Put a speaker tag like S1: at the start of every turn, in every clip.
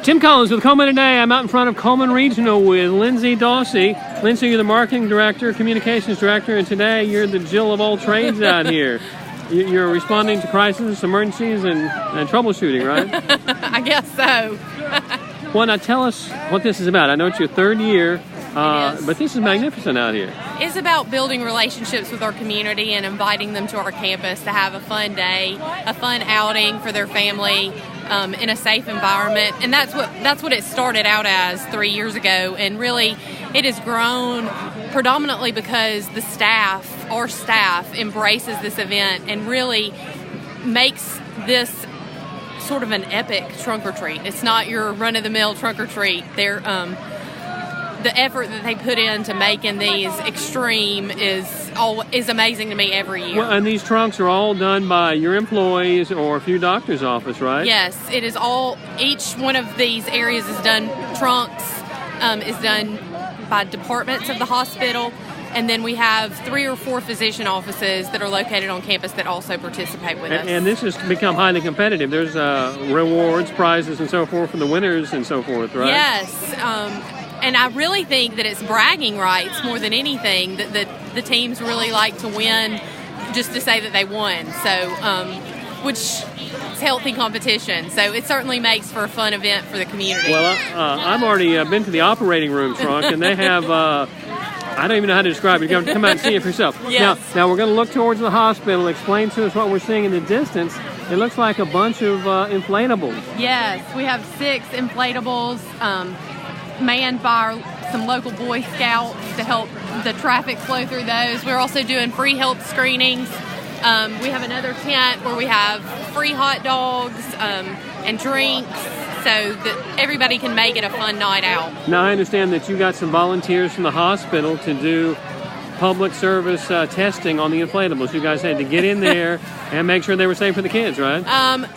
S1: Tim Collins with Cullman today. I'm out in front of Cullman Regional with Lindsey Dossey. Lindsey, you're the marketing director, communications director, and today you're the Jill of all trades out here. You're responding to crises, emergencies, and troubleshooting, right?
S2: I guess so.
S1: Well, now tell us what this is about. I know it's your third year, but this is magnificent out here.
S2: It's about building relationships with our community and inviting them to our campus to have a fun day, a fun outing for their family in a safe environment. And that's what it started out as 3 years ago. And really, it has grown predominantly because our staff embraces this event and really makes this sort of an epic trunk or treat. It's not your run-of-the-mill trunk or treat. The effort that they put into making these extreme is amazing to me every year.
S1: Well, and these trunks are all done by your employees or a few doctor's office, right?
S2: Yes, it is all. Each one of these areas is done. Trunks is done by departments of the hospital. And then we have 3 or 4 physician offices that are located on campus that also participate with us.
S1: And this has become highly competitive. There's rewards, prizes, and so forth for the winners and so forth, right?
S2: Yes. And I really think that it's bragging rights more than anything, that the teams really like to win just to say that they won. So, which is healthy competition. So it certainly makes for a fun event for the community.
S1: Well, I've already been to the operating room trunk, and they have... I don't even know how to describe it. You're going to come out and see it for yourself.
S2: Yes.
S1: Now we're going to look towards the hospital. Explain to us what we're seeing in the distance. It looks like a bunch of inflatables.
S2: Yes, we have 6 inflatables manned by some local Boy Scouts to help the traffic flow through those. We're also doing free health screenings. We have another tent where we have free hot dogs and drinks, so that everybody can make it a fun night out.
S1: Now, I understand that you got some volunteers from the hospital to do public service testing on the inflatables. You guys had to get in there and make sure they were safe for the kids, right?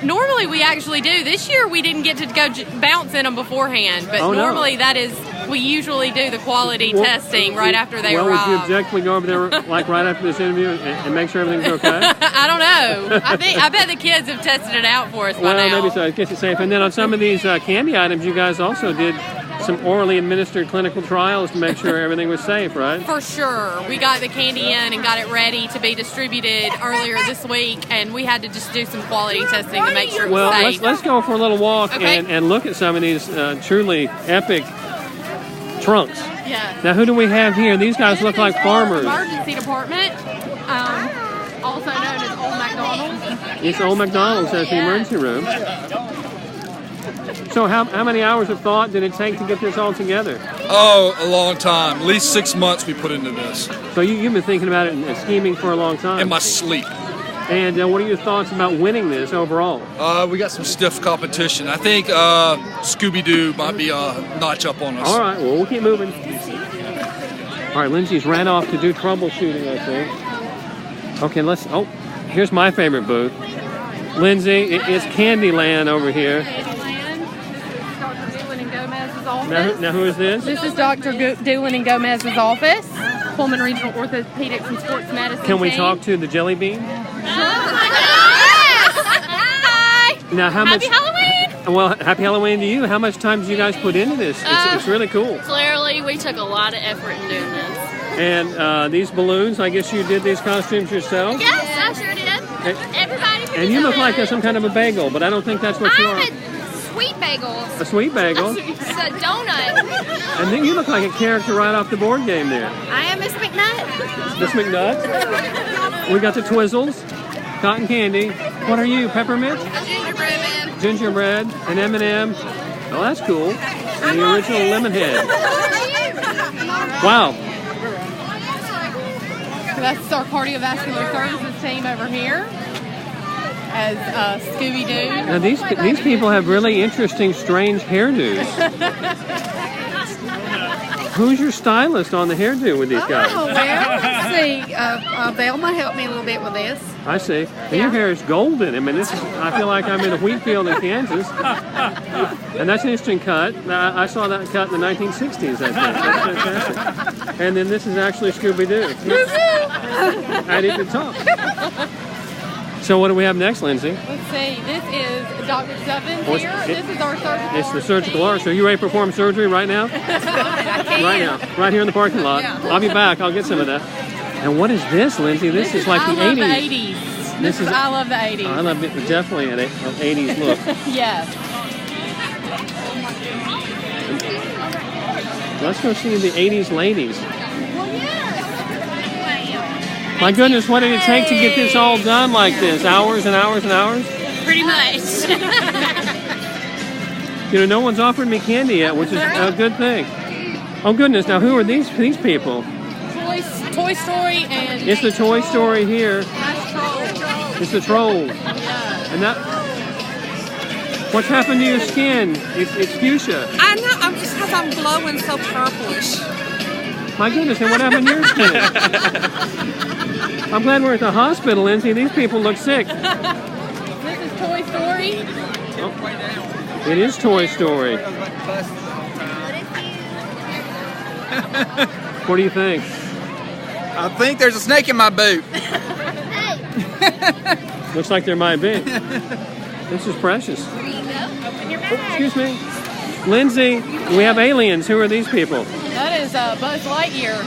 S2: Normally we actually do. This year we didn't get to go bounce in them beforehand, but normally we usually do the quality testing right after they arrive.
S1: Would you object we go over there like right after this interview and make sure everything's okay?
S2: I don't know. I bet the kids have tested it out for us by now.
S1: Well, maybe so. I guess it's safe. And then on some of these candy items, you guys also did some orally administered clinical trials to make sure everything was safe, right?
S2: For sure. We got the candy in and got it ready to be distributed earlier this week, and we had to just do some quality testing to make sure it was safe.
S1: Well, let's go for a little walk and look at some of these truly epic trunks.
S2: Yeah.
S1: Now, who do we have here? These guys look like farmers.
S2: Emergency department, also known as Old McDonald's.
S1: It's Old McDonald's at the emergency room. So how many hours of thought did it take to get this all together?
S3: Oh, a long time. At least 6 months we put into this.
S1: So you've been thinking about it and scheming for a long time?
S3: In my sleep.
S1: And what are your thoughts about winning this overall?
S3: We got some stiff competition. I think Scooby-Doo might be a notch up on us.
S1: All right, well, we'll keep moving. All right, Lindsey's ran off to do troubleshooting, I think. Okay, here's my favorite booth. Lindsey, it's Candyland over here. Now who is this?
S2: This is Dr. Doolin and Gomez's office, Cullman Regional Orthopedics and Sports Medicine.
S1: Can we talk to the Jelly Bean?
S2: Hi!
S1: Now,
S4: Happy Halloween!
S1: Well, happy Halloween to you. How much time did you guys put into this? It's really cool.
S4: Clearly, we took a lot of effort in doing this.
S1: And these balloons, I guess you did these costumes yourself?
S4: Yes, I sure did. Everybody.
S1: And you look like some kind of a bagel, but I don't think that's what you are.
S4: I'm a sweet bagel.
S1: A sweet bagel?
S4: It's a donut.
S1: And then you look like a character right off the board game there.
S4: I am Miss McNutt.
S1: Miss McNutt? We got the Twizzles, cotton candy. What are you, peppermint?
S4: A gingerbread man.
S1: Gingerbread, an M&M. Oh, that's cool. And the original lemon head. Wow.
S2: So that's our cardiovascular services team over here as Scooby-Doo.
S1: Now these people have really interesting, strange hairdos. Who's your stylist on the hairdo with these guys?
S5: Oh, well, let's see. Velma helped me a little bit with this.
S1: I see. And your hair is golden. I mean, I feel like I'm in a wheat field in Kansas. And that's an interesting cut. I saw that cut in the 1960s, I think. That's fantastic. And then this is actually Scooby-Doo. I didn't talk. So what do we have next, Lindsay?
S2: Let's see. This is Dr. Stubbins
S1: What's-
S2: here. This is our surgical.
S1: It's the surgical arc. So you ready to perform surgery right now? Right now. Right here in the parking lot. I'll be back. I'll get some of that. And what is this, Lindsay? This is like the 80s.
S2: I love the 80s. This is I love the 80s.
S1: I love it. Definitely an 80s look.
S2: Yes.
S1: Let's go see the 80s ladies. My goodness, what did it take to get this all done like this? Hours and hours and hours?
S4: Pretty much.
S1: You know, no one's offered me candy yet, which is a good thing. Oh goodness, now who are these people?
S2: Toy Story and
S1: It's the Toy Story here.
S2: That's Troll.
S1: It's the Trolls.
S2: Yeah.
S1: And that... What's happened to your skin? It's fuchsia.
S6: I know, I'm just because I'm glowing so purplish.
S1: My goodness, and what happened to your skin? I'm glad we're at the hospital, Lindsay. These people look sick.
S2: This is Toy Story.
S1: Oh, it is Toy Story. What do you think?
S7: I think there's a snake in my boot.
S1: Looks like there might be. This is precious. Oh, excuse me. Lindsay, we have aliens. Who are these people?
S2: That is Buzz Lightyear.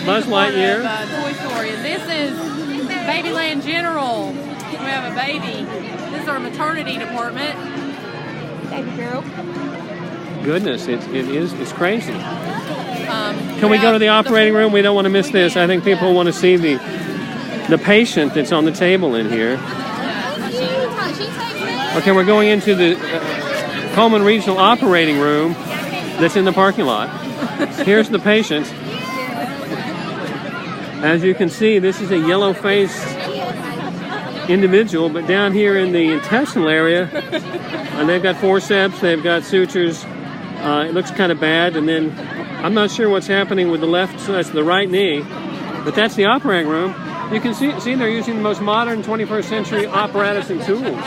S1: Buzz Lightyear.
S2: Part of, Toy Story. And this is Babyland General. We have a baby. This is our maternity department. Baby girl.
S1: Goodness, it's crazy. Can we go to the operating room? We don't want to miss this. I think people want to see the patient that's on the table in here. Okay, we're going into the Cullman Regional operating room that's in the parking lot. Here's the patient. As you can see, this is a yellow-faced individual, but down here in the intestinal area, they've got forceps, they've got sutures. It looks kind of bad, and then I'm not sure what's happening with the left, so that's the right knee, but that's the operating room. You can see they're using the most modern 21st century apparatus and tools.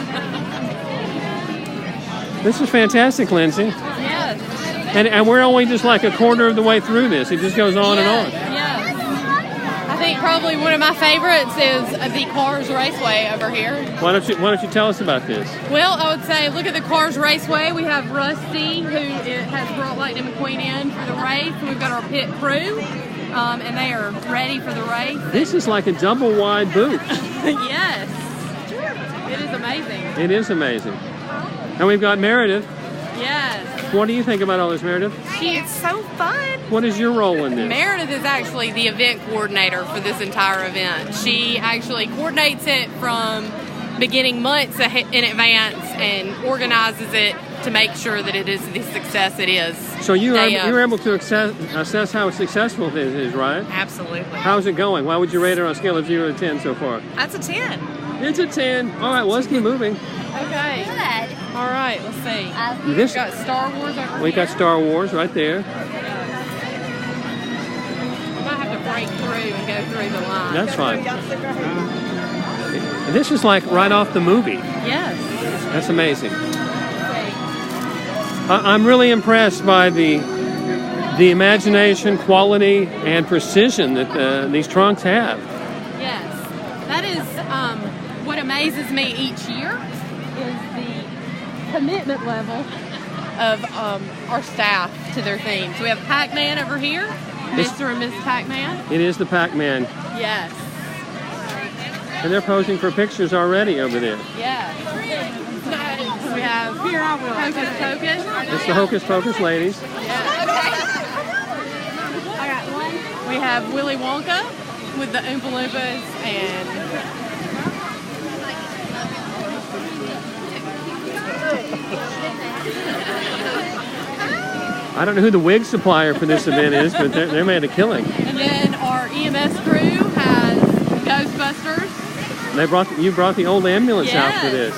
S1: This is fantastic, Lindsay.
S2: Yes.
S1: And we're only just like a quarter of the way through this. It just goes on and on.
S2: Yes. I think probably one of my favorites is the Cars Raceway over here.
S1: Why don't you tell us about this?
S2: Well, I would say look at the Cars Raceway. We have Rusty, who has brought Lightning McQueen in for the race. We've got our pit crew, and they are ready for the race.
S1: This is like a double wide boot.
S2: Yes. It is amazing.
S1: It is amazing. And we've got Meredith.
S2: Yes.
S1: What do you think about all this, Meredith?
S6: It's so fun.
S1: What is your role in this?
S2: Meredith is actually the event coordinator for this entire event. She actually coordinates it from beginning months in advance and organizes it to make sure that it is the success it is.
S1: So you're able to assess how successful it is, right?
S6: Absolutely.
S1: How's it going? Why would you rate it on a scale of 0 to 10 so far?
S6: That's a 10.
S1: It's a 10. All right, well, let's keep moving.
S2: Okay. All right, let's see. We've got Star Wars over
S1: We
S2: here.
S1: got Star Wars right there.
S2: We might have to break through and go through the line.
S1: That's fine. This is like right off the movie.
S2: Yes.
S1: That's amazing. I'm really impressed by the imagination, quality, and precision that these trunks have.
S2: Yes. That is what amazes me each year is the commitment level of our staff to their themes. We have Pac-Man over here, Mr. and Mrs. Pac-Man.
S1: It is the Pac-Man.
S2: Yes.
S1: And they're posing for pictures already over there.
S2: Yes. We have Hocus Pocus.
S1: It's the Hocus Pocus ladies.
S2: We have Willy Wonka with the Oompa Loompas and
S1: I don't know who the wig supplier for this event is, but they made a killing.
S2: and then our EMS crew has Ghostbusters.
S1: You brought the old ambulance out for
S2: Yes.
S1: this.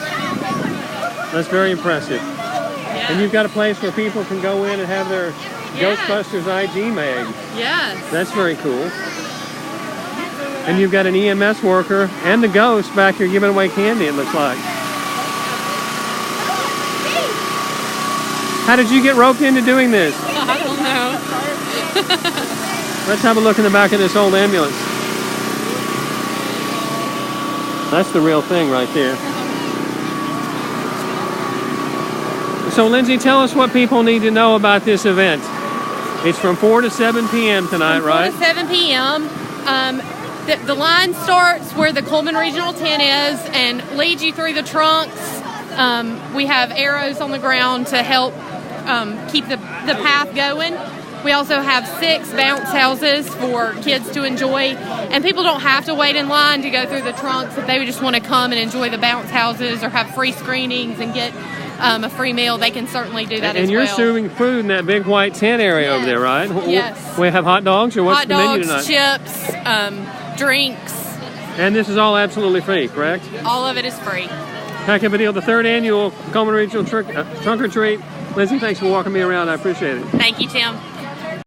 S1: That's very impressive.
S2: Yes.
S1: And you've got a place where people can go in and have their
S2: Yes.
S1: Ghostbusters ID made.
S2: Yes.
S1: That's very cool. And you've got an EMS worker and the ghost back here giving away candy, it looks like. How did you get roped into doing this?
S2: I don't know.
S1: Let's have a look in the back of this old ambulance. That's the real thing right there. So, Lindsey, tell us what people need to know about this event. It's from 4 to 7 p.m. tonight, right?
S2: 4 to 7 p.m. The line starts where the Cullman Regional tent is and leads you through the trunks. We have arrows on the ground to help keep the path going. We also have 6 bounce houses for kids to enjoy, and people don't have to wait in line to go through the trunks. If they would just want to come and enjoy the bounce houses or have free screenings and get a free meal, they can certainly do that as well.
S1: And you're serving food in that big white tent area over there, right?
S2: Yes.
S1: We have hot dogs, or what's the menu tonight?
S2: Hot dogs, chips, drinks.
S1: And this is all absolutely free, correct?
S2: All of it is free.
S1: Heck of a deal. The 3rd annual Cullman Regional Trunk or Treat. Lindsey, thanks for walking me around. I appreciate it.
S2: Thank you, Tim.